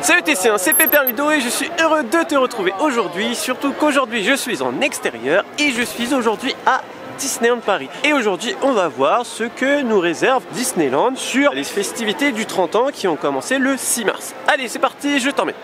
Salut TC1, c'est Pépère Ludo et je suis heureux de te retrouver aujourd'hui, surtout qu'aujourd'hui je suis en extérieur et je suis aujourd'hui à Disneyland Paris. Et aujourd'hui on va voir ce que nous réserve Disneyland sur les festivités du 30 ans qui ont commencé le 6 mars. Allez c'est parti, je t'emmène.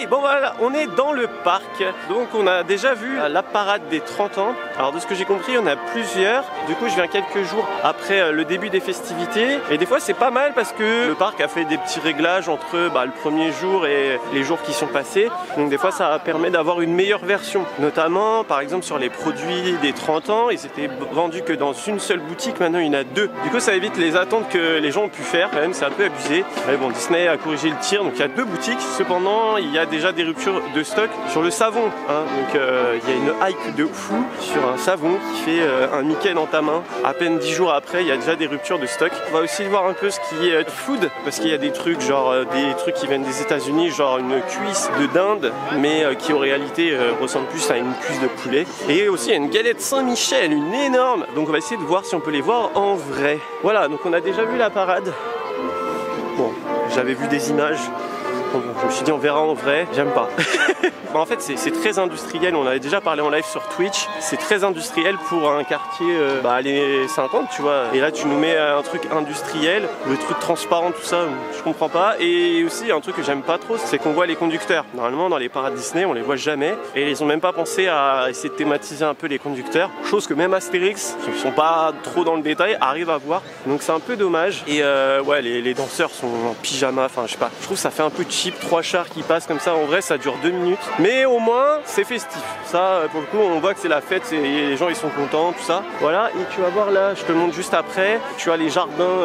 Bon voilà, on est dans le parc, donc on a déjà vu la parade des 30 ans. Alors de ce que j'ai compris, il y en a plusieurs. Du coup je viens quelques jours après le début des festivités. Et des fois c'est pas mal parce que le parc a fait des petits réglages entre le premier jour et les jours qui sont passés. Donc des fois ça permet d'avoir une meilleure version. Notamment par exemple sur les produits des 30 ans, ils étaient vendus que dans une seule boutique, maintenant il y en a deux. Du coup ça évite les attentes que les gens ont pu faire, quand même c'est un peu abusé. Mais bon, Disney a corrigé le tir, donc il y a deux boutiques. Cependant il y a déjà des ruptures de stock sur le savon, hein. Donc il y a une hype de fou sur un savon qui fait un Mickey dans ta main. À peine 10 jours après, il y a déjà des ruptures de stock. On va aussi voir un peu ce qui est food, parce qu'il y a des trucs genre des trucs qui viennent des États-Unis, genre une cuisse de dinde, mais qui en réalité ressemble plus à une cuisse de poulet. Et aussi il y a une galette Saint-Michel, une énorme. Donc on va essayer de voir si on peut les voir en vrai. Voilà, donc on a déjà vu la parade. Bon, j'avais vu des images. Je me suis dit on verra en vrai, j'aime pas. En fait c'est très industriel, on avait déjà parlé en live sur Twitch. C'est très industriel pour un quartier les 50 tu vois. Et là tu nous mets un truc industriel, le truc transparent tout ça, je comprends pas. Et aussi un truc que j'aime pas trop, c'est qu'on voit les conducteurs. Normalement dans les parades Disney on les voit jamais. Et ils ont même pas pensé à essayer de thématiser un peu les conducteurs. Chose que même Astérix, qui sont pas trop dans le détail, arrive à voir. Donc c'est un peu dommage. Et ouais les danseurs sont en pyjama, enfin je sais pas. Je trouve que ça fait un peu cheap. 3 chars qui passent comme ça, en vrai ça dure 2 minutes. Mais au moins c'est festif. Ça pour le coup on voit que c'est la fête, les gens ils sont contents, tout ça. Voilà, et tu vas voir là, je te le montre juste après. Tu as les jardins,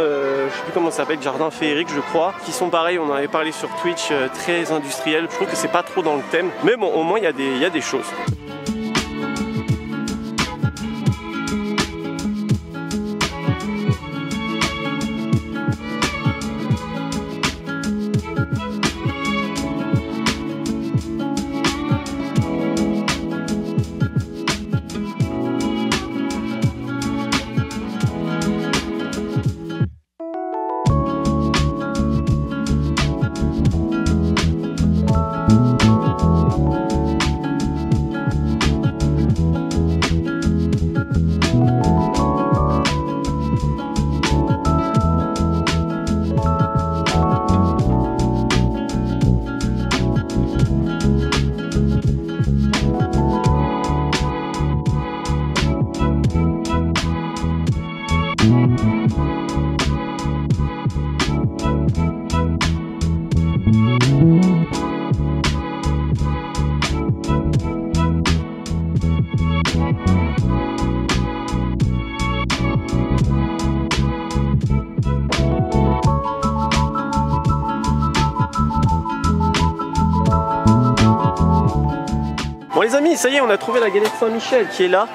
je sais plus comment ça s'appelle, jardins féeriques je crois, qui sont pareils, on en avait parlé sur Twitch, très industriels. Je trouve que c'est pas trop dans le thème. Mais bon au moins il y a des choses. Bon les amis, ça y est, on a trouvé la galette Saint-Michel qui est là.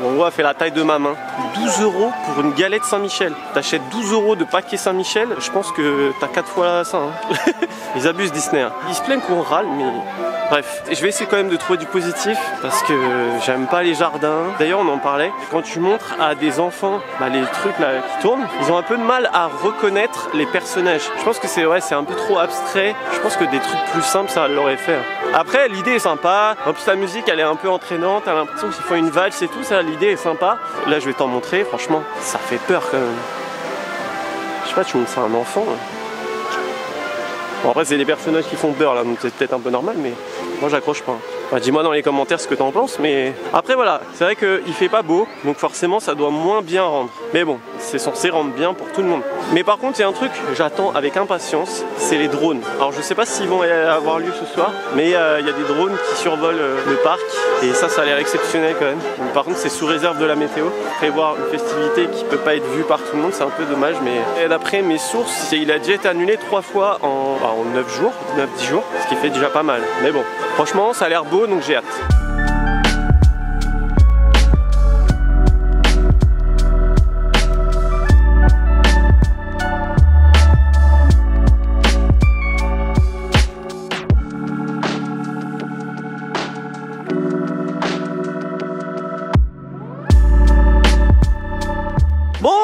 Bon, on voit, elle fait la taille de ma main. 12 € pour une galette Saint-Michel. T'achètes 12 € de paquet Saint-Michel, je pense que t'as 4 fois ça. Hein. Ils abusent Disney. Hein. Ils se plaignent qu'on râle, mais bref. Je vais essayer quand même de trouver du positif parce que j'aime pas les jardins. D'ailleurs, on en parlait. Quand tu montres à des enfants les trucs là qui tournent, ils ont un peu de mal à reconnaître les personnages. Je pense que c'est un peu trop abstrait. Je pense que des trucs plus simples, ça l'aurait fait. Après, l'idée est sympa. En plus, la musique, elle est un peu entraînante. T'as l'impression qu'ils font une valse et tout. Ça, l'idée est sympa. Là, je vais t'en montrer. Franchement, ça fait peur quand même. Je sais pas, tu montres ça à un enfant. Bon, après, c'est les personnages qui font peur là, donc c'est peut-être un peu normal, mais moi, j'accroche pas. Enfin, dis-moi dans les commentaires ce que t'en penses, mais après voilà, c'est vrai qu'il fait pas beau, donc forcément ça doit moins bien rendre. Mais bon, c'est censé rendre bien pour tout le monde. Mais par contre, il y a un truc que j'attends avec impatience, c'est les drones. Alors je sais pas s'ils vont avoir lieu ce soir, mais il y a des drones qui survolent le parc, et ça a l'air exceptionnel quand même. Mais par contre, c'est sous réserve de la météo. Prévoir une festivité qui peut pas être vue par tout le monde, c'est un peu dommage, mais d'après mes sources, il a déjà été annulé 3 fois en 9 jours, 9-10 jours, ce qui fait déjà pas mal. Mais bon, franchement, ça a l'air beau, donc j'ai hâte.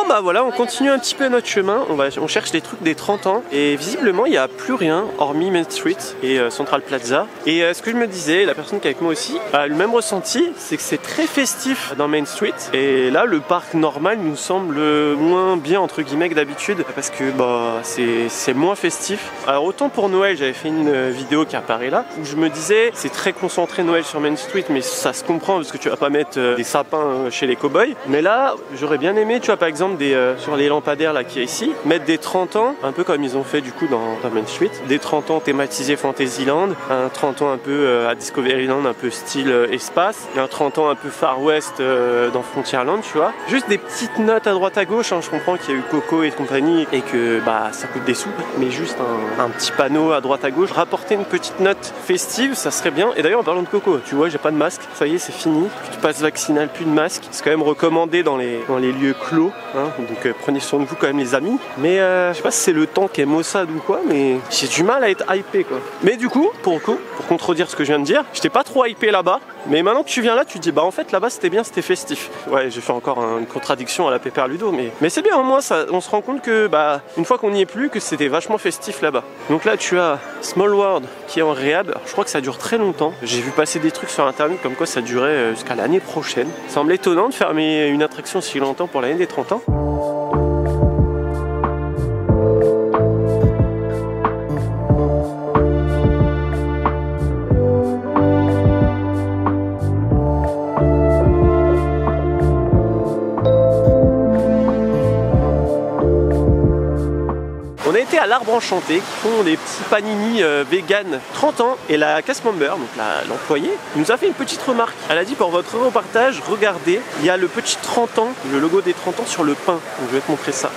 bah voilà, on continue un petit peu notre chemin, on cherche des trucs des 30 ans et visiblement il n'y a plus rien hormis Main Street et Central Plaza. Et ce que je me disais, la personne qui est avec moi aussi a le même ressenti, c'est que c'est très festif dans Main Street et là le parc normal nous semble moins bien entre guillemets que d'habitude parce que bah c'est moins festif. Alors autant pour Noël, j'avais fait une vidéo qui apparaît là où je me disais c'est très concentré Noël sur Main Street, mais ça se comprend parce que tu vas pas mettre des sapins chez les cowboys. Mais là j'aurais bien aimé, tu vois, par exemple sur les lampadaires là qu'il y a ici, mettre des 30 ans, un peu comme ils ont fait du coup dans Main Street, des 30 ans thématisés Fantasyland, un 30 ans un peu à Discoveryland, un peu style espace, et un 30 ans un peu Far West dans Frontierland, tu vois. Juste des petites notes à droite à gauche, hein. Je comprends qu'il y a eu Coco et compagnie et que bah ça coûte des sous, mais juste un petit panneau à droite à gauche, rapporter une petite note festive, ça serait bien. Et d'ailleurs en parlant de Coco, tu vois, j'ai pas de masque, ça y est, c'est fini, plus de passe vaccinal, plus de masque, c'est quand même recommandé dans les lieux clos, hein. Donc prenez soin de vous quand même les amis. Mais je sais pas si c'est le temps qui est maussade ou quoi, mais j'ai du mal à être hypé quoi. Mais du coup, pour contredire ce que je viens de dire, j'étais pas trop hypé là-bas, mais maintenant que tu viens là, tu te dis bah en fait là-bas c'était bien, c'était festif. Ouais, j'ai fait encore une contradiction à la Pépère Ludo, mais c'est bien, au moins ça, on se rend compte que bah une fois qu'on n'y est plus, que c'était vachement festif là-bas. Donc là tu as Small World qui est en réhab. Alors, je crois que ça dure très longtemps. J'ai vu passer des trucs sur internet comme quoi ça durait jusqu'à l'année prochaine. Ça semble étonnant de fermer une attraction si longtemps pour l'année des 30 ans. On a été à l'Arbre Enchanté qui font des petits panini vegan 30 ans et la cast member, donc l'employée, nous a fait une petite remarque. Elle a dit pour votre reportage, regardez, il y a le petit 30 ans, le logo des 30 ans sur le pain. Donc je vais te montrer ça.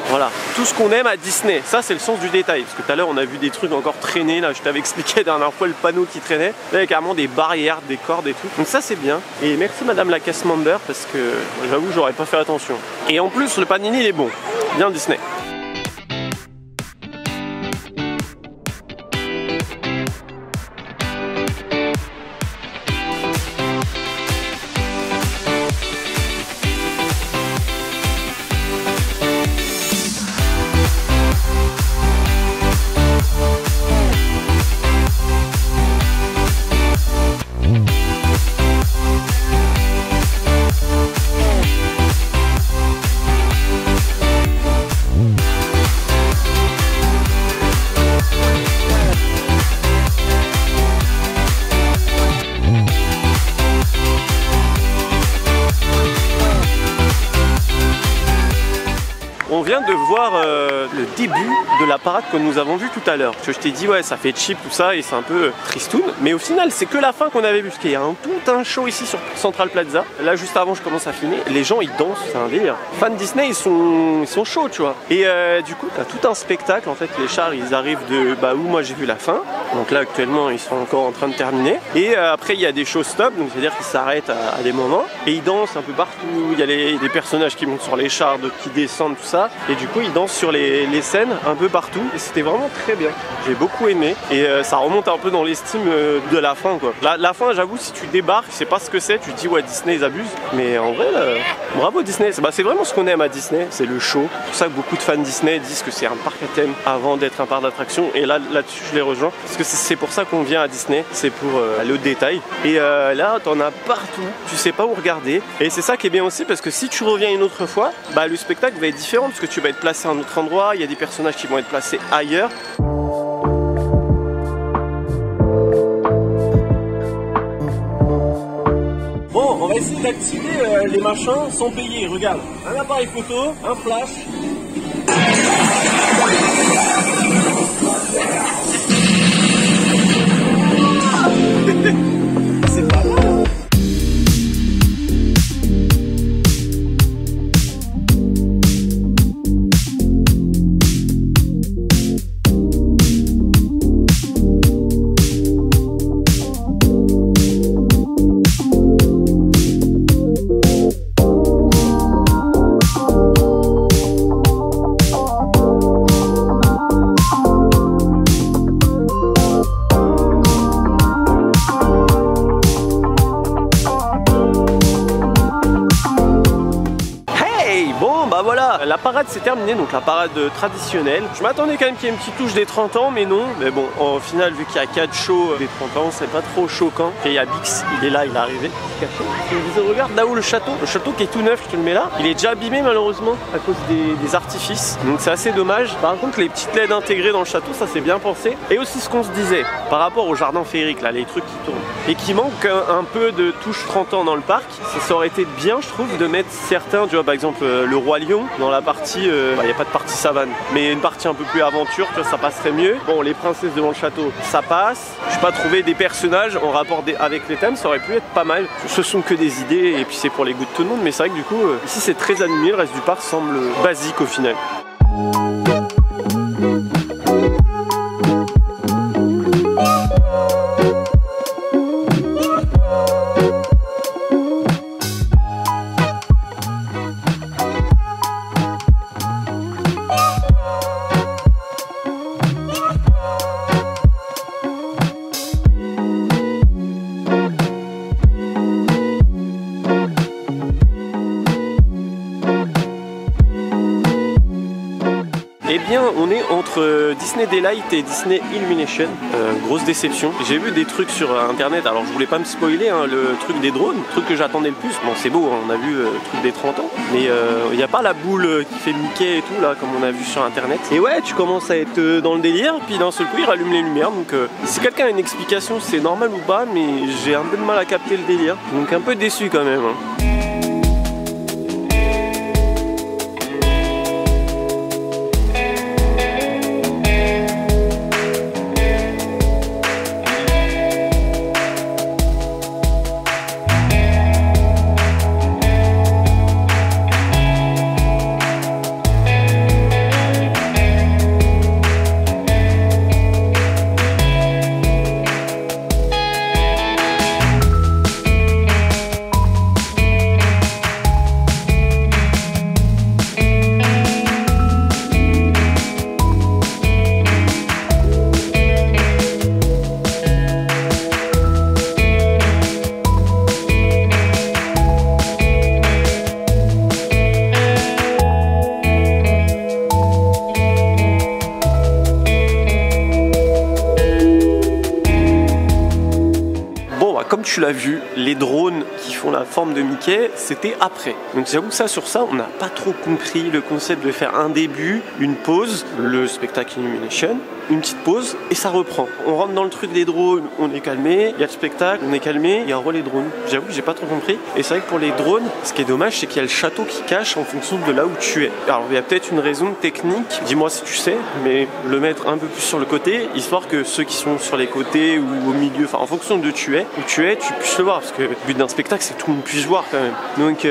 Voilà, tout ce qu'on aime à Disney, ça c'est le sens du détail. Parce que tout à l'heure on a vu des trucs encore traînés, là je t'avais expliqué la dernière fois le panneau qui traînait. Là il y a carrément des barrières, des cordes et tout. Donc ça c'est bien. Et merci madame la cast member parce que j'avoue j'aurais pas fait attention. Et en plus le panini il est bon, bien Disney. On vient de voir le début de la parade que nous avons vue tout à l'heure. Je t'ai dit ouais ça fait cheap tout ça et c'est un peu tristoun, mais au final c'est que la fin qu'on avait vu, parce qu'il y a tout un show ici sur Central Plaza. Là juste avant je commence à filmer, les gens ils dansent, c'est un délire. Fans Disney ils sont chauds tu vois. Et du coup t'as tout un spectacle, en fait les chars ils arrivent de où moi j'ai vu la fin. Donc là actuellement ils sont encore en train de terminer. Et après il y a des show stop, donc c'est à dire qu'ils s'arrêtent à des moments et ils dansent un peu partout. Il y a des personnages qui montent sur les chars, d'autres qui descendent, tout ça. Et du coup ils dansent sur les scènes un peu partout et c'était vraiment très bien, j'ai beaucoup aimé et ça remonte un peu dans l'estime de la fin quoi. La fin j'avoue si tu débarques, tu sais pas ce que c'est, tu te dis ouais Disney ils abusent, mais en vrai bravo Disney, c'est vraiment ce qu'on aime à Disney, c'est le show. C'est pour ça que beaucoup de fans Disney disent que c'est un parc à thème avant d'être un parc d'attraction et là-dessus je les rejoins parce que c'est pour ça qu'on vient à Disney, c'est pour aller au détail et là t'en as partout, tu sais pas où regarder et c'est ça qui est bien aussi parce que si tu reviens une autre fois, le spectacle va être différent parce que tu vas être placé à un autre endroit, il y a des personnages qui vont être placés ailleurs. Bon, on va essayer d'activer les machins sans payer. Regarde, un appareil photo, un flash. C'est pas mal. bah voilà, la parade s'est terminée, donc la parade traditionnelle. Je m'attendais quand même qu'il y ait une petite touche des 30 ans, mais non. Mais bon, au final, vu qu'il y a 4 shows des 30 ans, c'est pas trop choquant. Et il y a Bix, il est là, il est arrivé. Je me disais, regarde là où le château qui est tout neuf, je te le mets là, il est déjà abîmé malheureusement à cause des artifices. Donc c'est assez dommage. Par contre, les petites LED intégrées dans le château, ça c'est bien pensé. Et aussi ce qu'on se disait par rapport au jardin féerique, là, les trucs qui tournent. Et qui manque un peu de touche 30 ans dans le parc. Ça aurait été bien, je trouve, de mettre certains, tu vois, par exemple le Roi Lion dans la partie, il n'y a pas de partie savane, mais une partie un peu plus aventure, tu vois, ça passerait mieux. Bon, les princesses devant le château, ça passe. Je sais pas, trouver des personnages en rapport avec les thèmes, ça aurait pu être pas mal. Ce sont que des idées et puis c'est pour les goûts de tout le monde, mais c'est vrai que du coup, ici c'est très animé, le reste du parc semble basique au final. Eh bien, on est entre Disney Delight et Disney Illumination. Grosse déception. J'ai vu des trucs sur internet, alors je voulais pas me spoiler, hein, le truc des drones, le truc que j'attendais le plus. Bon, c'est beau, hein, on a vu le truc des 30 ans, mais il n'y a pas la boule qui fait Mickey et tout, là, comme on a vu sur internet. Et ouais, tu commences à être dans le délire, puis d'un seul coup, il rallume les lumières. Donc, si quelqu'un a une explication, c'est normal ou pas, mais j'ai un peu de mal à capter le délire. Donc, un peu déçu quand même. Hein. Comme tu l'as vu, les drones qui font la forme de Mickey, c'était après. Donc j'avoue que sur ça, on n'a pas trop compris le concept de faire un début, une pause, le spectacle Illumination, une petite pause et ça reprend. On rentre dans le truc des drones, on est calmé, il y a le spectacle, on est calmé, il y a les drones. J'avoue que j'ai pas trop compris. Et c'est vrai que pour les drones, ce qui est dommage, c'est qu'il y a le château qui cache en fonction de là où tu es. Alors il y a peut-être une raison technique, dis-moi si tu sais, mais le mettre un peu plus sur le côté, histoire que ceux qui sont sur les côtés ou au milieu, enfin en fonction de où tu puisses le voir, parce que le but d'un spectacle, c'est que tout le monde puisse voir quand même. Donc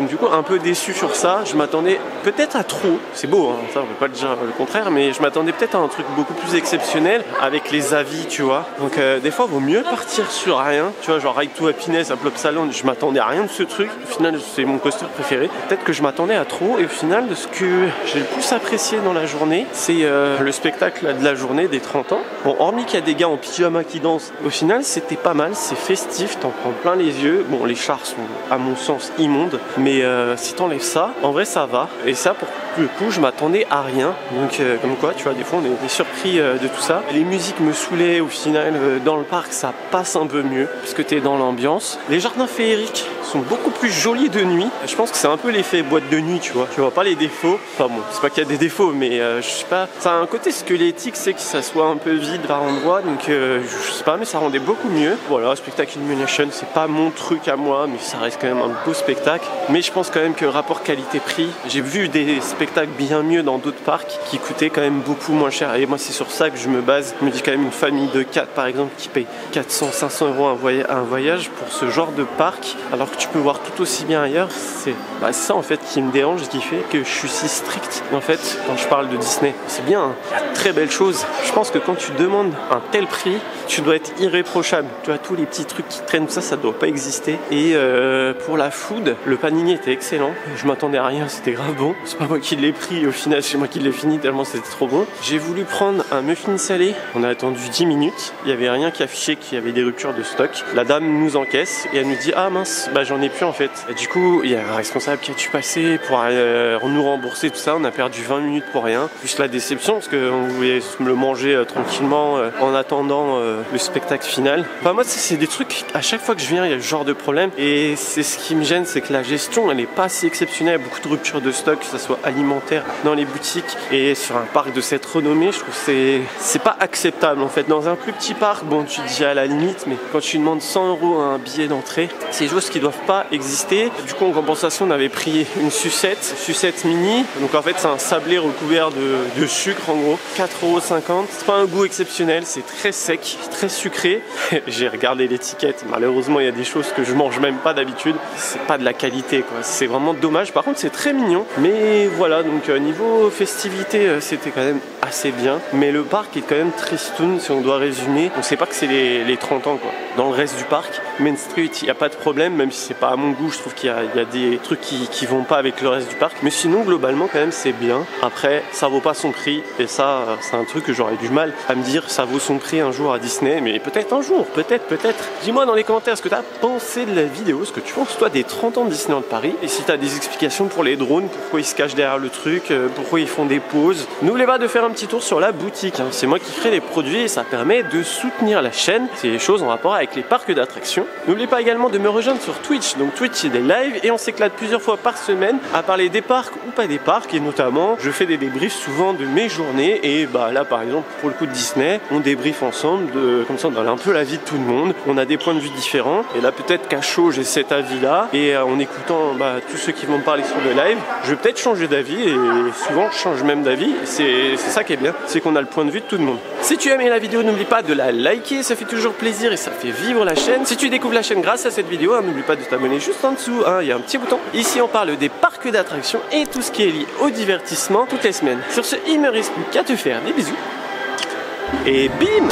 du coup, un peu déçu sur ça. Je m'attendais peut-être à trop. C'est beau, hein, ça on peut pas dire le contraire, mais je m'attendais peut-être à un truc beaucoup plus exceptionnel avec les avis, tu vois. Donc des fois, il vaut mieux partir sur rien. Tu vois, genre Ride to Happiness à Plopsaland, je m'attendais à rien de ce truc. Au final, c'est mon coaster préféré. Peut-être que je m'attendais à trop. Et au final, de ce que j'ai le plus apprécié dans la journée, c'est le spectacle de la journée des 30 ans. Bon, hormis qu'il y a des gars en pyjama qui dansent, au final, c'était pas mal. C'est festif, t'en prends plein les yeux. Bon, les chars sont, à mon sens, immondes. Mais si t'enlèves ça, en vrai, ça va. Et ça, pour le coup, je m'attendais à rien. Donc, comme quoi, tu vois, des fois, on est surpris de tout ça. Les musiques me saoulaient. Au final, dans le parc, ça passe un peu mieux parce que t'es dans l'ambiance. Les jardins féeriques sont beaucoup plus jolis de nuit. Je pense que c'est un peu l'effet boîte de nuit, tu vois. Tu vois pas les défauts. Enfin bon, c'est pas qu'il y a des défauts, mais je sais pas. Ça a un côté squelettique, c'est que ça soit un peu vide par endroit. Donc, je sais pas, mais ça rendait beaucoup mieux. Voilà, spectacle Illumination, c'est pas mon truc à moi, mais ça reste quand même un beau spectacle. Mais je pense quand même que rapport qualité-prix, j'ai vu des spectacles bien mieux dans d'autres parcs qui coûtaient quand même beaucoup moins cher. Et moi, c'est sur ça que je me base. Je me dis quand même une famille de 4 par exemple qui paye 400-500 € un voyage pour ce genre de parc, alors que tu peux voir tout aussi bien ailleurs. C'est ça en fait qui me dérange et qui fait que je suis si strict en fait quand je parle de Disney. C'est bien, hein, il y a de très belles choses. Je pense que quand tu demandes un tel prix, tu dois être irréprochable. Tu vois, tous les petits trucs qui traînent, ça doit pas exister. Et pour la food, le panini était excellent. Je m'attendais à rien, c'était grave bon. C'est pas moi qui l'ai pris, au final c'est moi qui l'ai fini tellement c'était trop bon. J'ai voulu prendre un muffin salé. On a attendu 10 minutes. Il n'y avait rien qui affichait qu'il y avait des ruptures de stock. La dame nous encaisse et elle nous dit ah mince, bah j'en ai plus en fait. Et du coup, il y a un responsable qui a dû passer pour nous rembourser tout ça. On a perdu 20 minutes pour rien. Juste la déception parce qu'on voulait le manger tranquillement en attendant le spectacle final. Enfin, moi, c'est des trucs, à chaque fois que je viens, il y a ce genre de problème. Et c'est ce qui me gêne, c'est que la gestion, elle n'est pas si exceptionnelle. Beaucoup de ruptures de stock, que ce soit alimentaire dans les boutiques et sur un parc de cette renommée, je trouve que c'est pas acceptable en fait. Dans un plus petit parc, bon, tu te dis à la limite, mais quand tu demandes 100 € un billet d'entrée, c'est des choses qui doivent pas exister. Du coup, en compensation, on avait pris une sucette mini. Donc en fait, c'est un sablé recouvert de sucre en gros, 4,50 €. C'est pas un goût exceptionnel, c'est très sec, très sucré. J'ai regardé l'étiquette, malheureusement, il y a des choses que je mange même pas d'habitude. C'est pas de la qualité quoi, c'est vraiment dommage. Par contre, c'est très mignon. Mais voilà, donc niveau festivité, c'était quand même assez bien. Mais le parc est quand même tristoun si on doit résumer. On sait pas que c'est les 30 ans quoi. Dans le reste du parc, Main Street, il n'y a pas de problème, même si c'est pas à mon goût, je trouve qu'il y a des trucs qui vont pas avec le reste du parc. Mais sinon, globalement, quand même, c'est bien. Après, ça vaut pas son prix. Et ça, c'est un truc que j'aurais du mal à me dire, ça vaut son prix un jour à Disney. Mais peut-être un jour, peut-être. Dis-moi dans les commentaires ce que tu as pensé de la vidéo, ce que tu penses, toi, des 30 ans de Disneyland Paris. Et si tu as des explications pour les drones, pourquoi ils se cachent derrière le truc, pourquoi ils font des pauses. N'oubliez pas de faire un petit tour sur la boutique. Hein. C'est moi qui crée les produits et ça permet de soutenir la chaîne. C'est des choses en rapport avec les parcs d'attractions. N'oubliez pas également de me rejoindre sur Twitch. Donc Twitch, c'est des lives et on s'éclate plusieurs fois par semaine à parler des parcs ou pas des parcs. Et notamment, je fais des débriefs souvent de mes journées. Et bah là, par exemple, pour le coup de Disney, on débriefe ensemble. Comme ça, on donne un peu la vie de tout le monde. On a des points de vue différents. Et là, peut-être qu'à chaud, j'ai cet avis-là. Et en écoutant tous ceux qui vont me parler sur le live, je vais peut-être changer d'avis. Et souvent, je change même d'avis. C'est ça qui est bien. C'est qu'on a le point de vue de tout le monde. Si tu as aimé la vidéo, n'oublie pas de la liker. Ça fait toujours plaisir et ça fait vivre la chaîne. Si tu découvres la chaîne grâce à cette vidéo, n'oublie pas de t'abonner juste en dessous. Il y a un petit bouton. Ici, on parle des parcs d'attractions et tout ce qui est lié au divertissement toutes les semaines. Sur ce, il me reste plus qu'à te faire des bisous. Et bim!